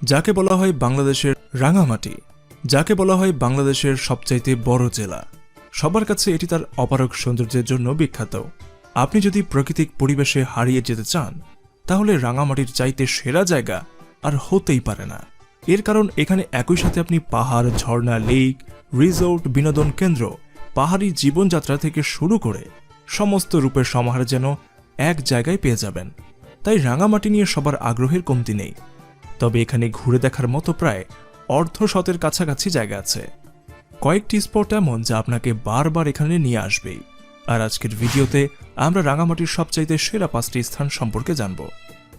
যাকে বলা হয় বাংলাদেশের রাঙামাটি, যাকে বলা হয় বাংলাদেশের সবচাইতে বড় জেলা। সবার কাছে এটি তার অপারক সৌন্দর্যের জন্য বিখ্যাত। আপনি যদি প্রাকৃতিক পরিবেশে হারিয়ে যেতে চান, তাহলে রাঙামাটির চাইতে সেরা জায়গা আর হতেই পারে না। এর কারণ এখানে একই সাথে আপনি পাহাড়, ঝর্ণা, লেক, রিসোর্ট, বিনোদন কেন্দ্র, পাহাড়ি জীবনযাত্রা থেকে শুরু করে সমস্ত রূপের সমাহার যেন এক জায়গায় পেয়ে যাবেন। তাই রাঙামাটি নিয়ে সবার আগ্রহের কমতি নেই। তবে এখানে ঘুরে দেখার মতো প্রায় অর্ধশতের কাছাকাছি জায়গা আছে। কয়েকটি স্পট এমন যা আপনাকে বারবার এখানে নিয়ে আসবেই। আর আজকের ভিডিওতে আমরা রাঙামাটির সবচাইতে সেরা 5টি স্থান সম্পর্কে জানব।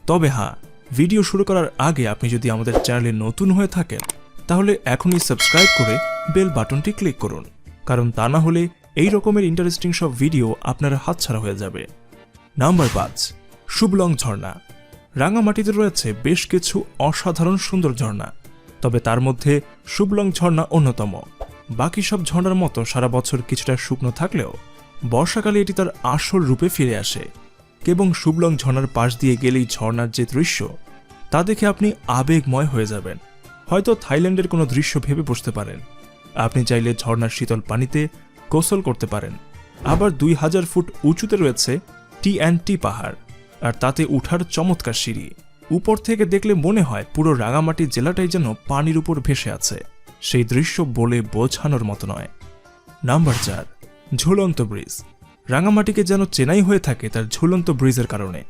তবে হ্যাঁ, ভিডিও শুরু করার আগে আপনি যদি আমাদের চ্যানেলে নতুন হয়ে থাকেন, তাহলে এখনই সাবস্ক্রাইব করে বেল বাটনটি ক্লিক করুন, কারণ তা না হলে এই রকমের ইন্টারেস্টিং সব ভিডিও আপনার হাতছাড়া হয়ে যাবে। নাম্বার 5, শুভলং ঝর্ণা। রাঙামাটিতে রয়েছে বেশ কিছু অসাধারণ সুন্দর ঝর্ণা, তবে তার মধ্যে শুভলং ঝর্ণা অন্যতম। বাকি সব ঝর্ণার মতো সারা বছর কিছুটা শুকনো থাকলেও বর্ষাকালে এটি তার আসল রূপে ফিরে আসে। এবং শুভলং ঝর্ণার পাশ দিয়ে গেলেই ঝর্ণার যে দৃশ্য, তা দেখে আপনি আবেগময় হয়ে যাবেন। হয়তো থাইল্যান্ডের কোনো দৃশ্য ভেবে বসতে পারেন। আপনি চাইলে ঝর্ণার শীতল পানিতে গোসল করতে পারেন। আবার 2000 ফুট উঁচুতে রয়েছে টি পাহাড়, আর তাতে উঠার চমৎকার সিঁড়ি। উপর থেকে দেখলে মনে হয় পুরো রাঙামাটি জেলাটাই যেন পানির উপর ভেসে আছে। সেই দৃশ্য বলে বোঝানোর মতো নয়। নাম্বার 4, ঝুলন্ত ব্রিজ। রাঙামাটিকে যেন চেনাই হয়ে থাকে তার ঝুলন্ত ব্রিজের কারণে।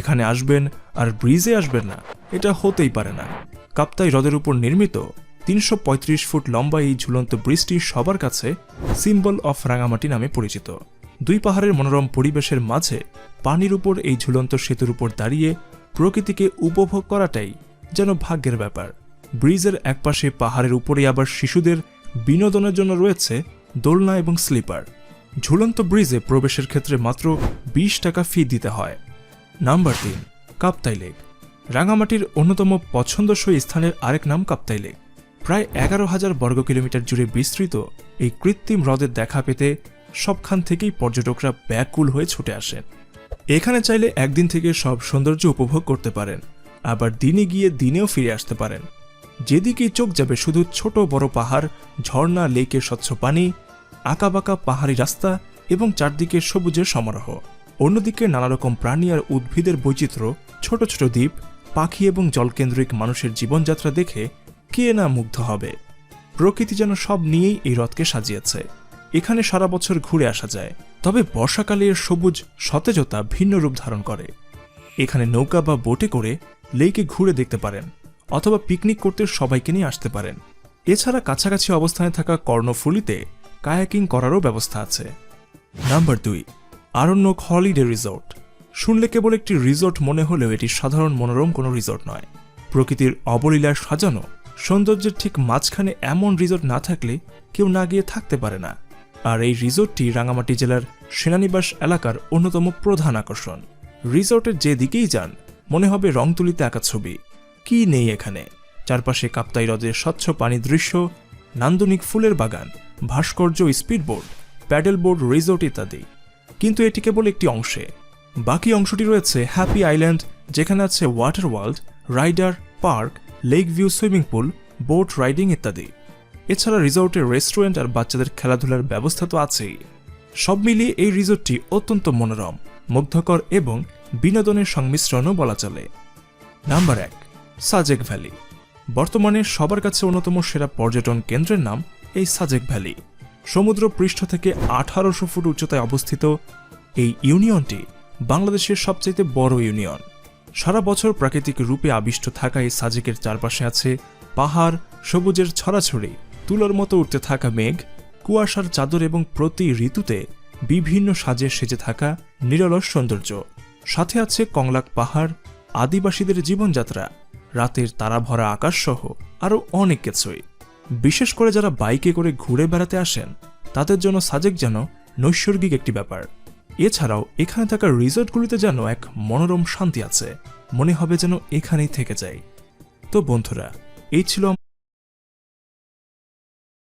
এখানে আসবেন আর ব্রিজে আসবেন না, এটা হতেই পারে না। কাপ্তাই হ্রদের উপর নির্মিত 335 ফুট লম্বা এই ঝুলন্ত ব্রিজটি সবার কাছে সিম্বল অফ রাঙামাটি নামে পরিচিত। দুই পাহাড়ের মনোরম পরিবেশের মাঝে পানির উপর এই ঝুলন্ত সেতুর উপর দাঁড়িয়ে প্রকৃতিকে উপভোগ করাটাই যেন ভাগ্যের ব্যাপার। ব্রিজের একপাশে পাহাড়ের উপরে আবার শিশুদের বিনোদনের জন্য রয়েছে দোলনা এবং স্লিপার। ঝুলন্ত ব্রিজে প্রবেশের ক্ষেত্রে মাত্র 20 টাকা ফি দিতে হয়। Number 3, Kaptai lake. রাঙামাটির অন্যতম পছন্দসই স্থানের আরেক নাম কাপ্তাই লেক। প্রায় 11,000 বর্গ কিলোমিটার জুড়ে বিস্তৃত এই কৃত্রিম হ্রদের দেখা পেতে সবখান থেকেই পর্যটকরা ব্যাকুল হয়ে ছুটে আসেন। এখানে চাইলে একদিন থেকে সব সৌন্দর্য উপভোগ করতে পারেন, আবার দিনে গিয়ে দিনেও ফিরে আসতে পারেন। যেদিকেই চোখ যাবে শুধু ছোট বড় পাহাড়, ঝর্ণা, লেকের স্বচ্ছ পানি, আঁকাবাঁকা পাহাড়ি রাস্তা এবং চারদিকে সবুজের সমারোহ। অন্যদিকে নানারকম প্রাণী আর উদ্ভিদের বৈচিত্র্য, ছোট ছোট দ্বীপ, পাখি এবং জলকেন্দ্রিক মানুষের জীবনযাত্রা দেখে কে না মুগ্ধ হবে। প্রকৃতি যেন সব নিয়েই এই হ্রদকে সাজিয়েছে। এখানে সারা বছর ঘুরে আসা যায়, তবে বর্ষাকালে এর সবুজ সতেজতা ভিন্ন রূপ ধারণ করে। এখানে নৌকা বা বোটে করে লেকে ঘুরে দেখতে পারেন, অথবা পিকনিক করতে সবাইকে নিয়ে আসতে পারেন। এছাড়া কাছাকাছি অবস্থানে থাকা কর্ণফুলীতে কায়াকিং করারও ব্যবস্থা আছে। Number 2, Aranyak holiday resort. শুনলে কেবল একটি রিসোর্ট মনে হলেও এটি সাধারণ মনোরম কোনো রিসোর্ট নয়। প্রকৃতির অবলীলায় সাজানো সৌন্দর্যের ঠিক মাঝখানে এমন রিসোর্ট না থাকলে কেউ না গিয়ে থাকতে পারে না। আর এই রিসোর্টটি রাঙামাটি জেলার সেনানিবাস এলাকার অন্যতম প্রধান আকর্ষণ। রিসোর্টের যে দিকেই যান মনে হবে রংতুলিতে আঁকা ছবি। কি নেই এখানে! চারপাশে কাপ্তাই হ্রদের স্বচ্ছ পানি দৃশ্য, নান্দনিক ফুলের বাগান, ভাস্কর্য, স্পিডবোট, প্যাডেল বোর্ড, রিসোর্ট ইত্যাদি। কিন্তু এটি কেবল একটি অংশে। বাকি অংশটি রয়েছে হ্যাপি আইল্যান্ড, যেখানে আছে water world, rider park, lake view, swimming pool, boat riding ইত্যাদি। এছাড়া রিসোর্টের রেস্টুরেন্ট আর বাচ্চাদের খেলাধুলার ব্যবস্থা তো আছেই। সব মিলিয়ে এই রিসোর্টটি অত্যন্ত মনোরম, মুগ্ধকর এবং বিনোদনের সংমিশ্রণও বলা চলে। Number 1, Sajek valley. বর্তমানে সবার কাছে অন্যতম সেরা পর্যটন কেন্দ্রের নাম এই সাজেক ভ্যালি। সমুদ্র পৃষ্ঠ থেকে 1800 ফুট উচ্চতায় অবস্থিত এই ইউনিয়নটি বাংলাদেশের সবচেয়ে বড় ইউনিয়ন। সারা বছর প্রাকৃতিক রূপে আবিষ্ট থাকা এই সাজেকের চারপাশে আছে পাহাড়, সবুজের ছড়াছড়ি, তুলোর মতো উঠতে থাকা মেঘ, কুয়াশার চাদর এবং প্রতি ঋতুতে বিভিন্ন সাজে সেজে থাকা নিরলস সৌন্দর্য। সাথে আছে কংলাক পাহাড়, আদিবাসীদের জীবনযাত্রা, রাতের তারাভরা আকাশ সহ আরও অনেক কিছুই। বিশেষ করে যারা বাইকে করে ঘুরে বেড়াতে আসেন তাদের জন্য সাজেক যেন নৈসর্গিক একটি ব্যাপার। এছাড়াও এখানে থাকা রিসোর্টগুলিতে যেন এক মনোরম শান্তি আছে, মনে হবে যেন এখানেই থেকে যাই। তো বন্ধুরা, এই ছিল